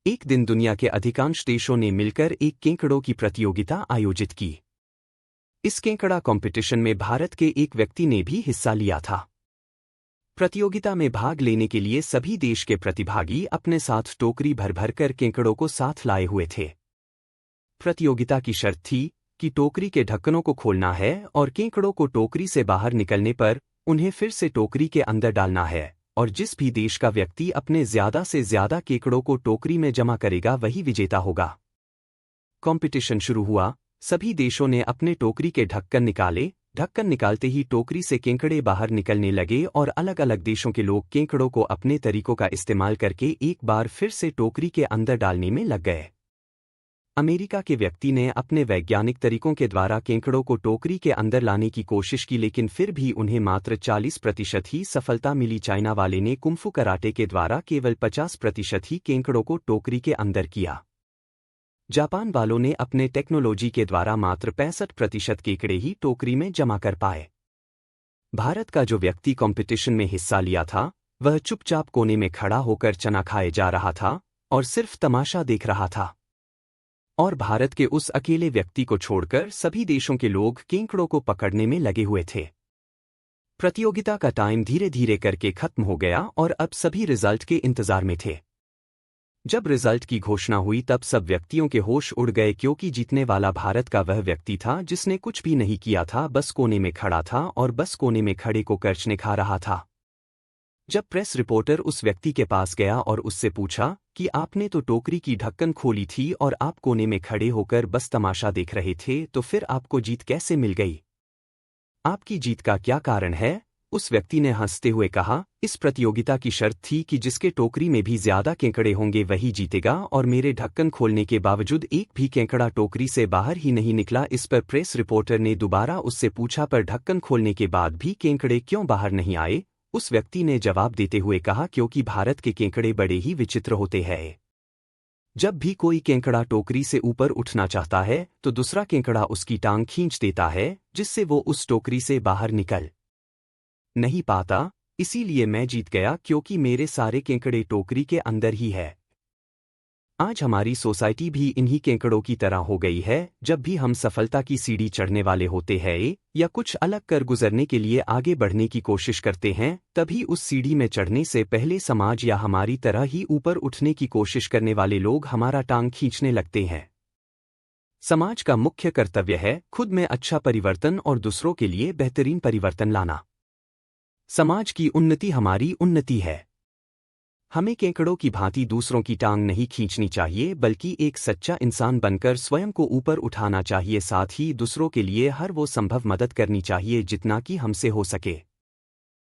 एक दिन दुनिया के अधिकांश देशों ने मिलकर एक केंकड़ों की प्रतियोगिता आयोजित की। इस केंकड़ा कंपटीशन में भारत के एक व्यक्ति ने भी हिस्सा लिया था। प्रतियोगिता में भाग लेने के लिए सभी देश के प्रतिभागी अपने साथ टोकरी भर भर कर केंकड़ों को साथ लाए हुए थे। प्रतियोगिता की शर्त थी कि टोकरी के ढक्कनों को खोलना है और केंकड़ों को टोकरी से बाहर निकलने पर उन्हें फिर से टोकरी के अंदर डालना है, और जिस भी देश का व्यक्ति अपने ज्यादा से ज्यादा केकड़ों को टोकरी में जमा करेगा वही विजेता होगा। कंपटीशन शुरू हुआ। सभी देशों ने अपने टोकरी के ढक्कन निकाले। ढक्कन निकालते ही टोकरी से केंकड़े बाहर निकलने लगे और अलग अलग देशों के लोग केंकड़ों को अपने तरीकों का इस्तेमाल करके एक बार फिर से टोकरी के अंदर डालने में लग गए। अमेरिका के व्यक्ति ने अपने वैज्ञानिक तरीकों के द्वारा केंकड़ों को टोकरी के अंदर लाने की कोशिश की, लेकिन फिर भी उन्हें मात्र 40% ही सफलता मिली। चाइना वाले ने कुंफू कराटे के द्वारा केवल 50% ही केंकड़ों को टोकरी के अंदर किया। जापान वालों ने अपने टेक्नोलॉजी के द्वारा मात्र 65% केकड़े ही टोकरी में जमा कर पाए। भारत का जो व्यक्ति कंपटीशन में हिस्सा लिया था वह चुपचाप कोने में खड़ा होकर चना खाए जा रहा था और सिर्फ तमाशा देख रहा था। और भारत के उस अकेले व्यक्ति को छोड़कर सभी देशों के लोग केंकड़ों को पकड़ने में लगे हुए थे। प्रतियोगिता का टाइम धीरे धीरे करके खत्म हो गया और अब सभी रिजल्ट के इंतजार में थे। जब रिजल्ट की घोषणा हुई तब सब व्यक्तियों के होश उड़ गए, क्योंकि जीतने वाला भारत का वह व्यक्ति था जिसने कुछ भी नहीं किया था, बस कोने में खड़ा था और बस कोने में खड़े को करचने खा रहा था। जब प्रेस रिपोर्टर उस व्यक्ति के पास गया और उससे पूछा कि आपने तो टोकरी की ढक्कन खोली थी और आप कोने में खड़े होकर बस तमाशा देख रहे थे, तो फिर आपको जीत कैसे मिल गई? आपकी जीत का क्या कारण है? उस व्यक्ति ने हंसते हुए कहा, इस प्रतियोगिता की शर्त थी कि जिसके टोकरी में भी ज्यादा केंकड़े होंगे वही जीतेगा, और मेरे ढक्कन खोलने के बावजूद एक भी केंकड़ा टोकरी से बाहर ही नहीं निकला। इस पर प्रेस रिपोर्टर ने दोबारा उससे पूछा, पर ढक्कन खोलने के बाद भी केंकड़े क्यों बाहर नहीं आए? उस व्यक्ति ने जवाब देते हुए कहा, क्योंकि भारत के केंकड़े बड़े ही विचित्र होते हैं। जब भी कोई केंकड़ा टोकरी से ऊपर उठना चाहता है तो दूसरा केंकड़ा उसकी टांग खींच देता है, जिससे वो उस टोकरी से बाहर निकल नहीं पाता। इसीलिए मैं जीत गया, क्योंकि मेरे सारे केंकड़े टोकरी के अंदर ही है। आज हमारी सोसाइटी भी इन्हीं केंकड़ों की तरह हो गई है। जब भी हम सफलता की सीढ़ी चढ़ने वाले होते हैं या कुछ अलग कर गुजरने के लिए आगे बढ़ने की कोशिश करते हैं, तभी उस सीढ़ी में चढ़ने से पहले समाज या हमारी तरह ही ऊपर उठने की कोशिश करने वाले लोग हमारा टांग खींचने लगते हैं। समाज का मुख्य कर्तव्य है खुद में अच्छा परिवर्तन और दूसरों के लिए बेहतरीन परिवर्तन लाना। समाज की उन्नति हमारी उन्नति है। हमें केंकड़ों की भांति दूसरों की टांग नहीं खींचनी चाहिए, बल्कि एक सच्चा इंसान बनकर स्वयं को ऊपर उठाना चाहिए। साथ ही दूसरों के लिए हर वो संभव मदद करनी चाहिए जितना कि हमसे हो सके।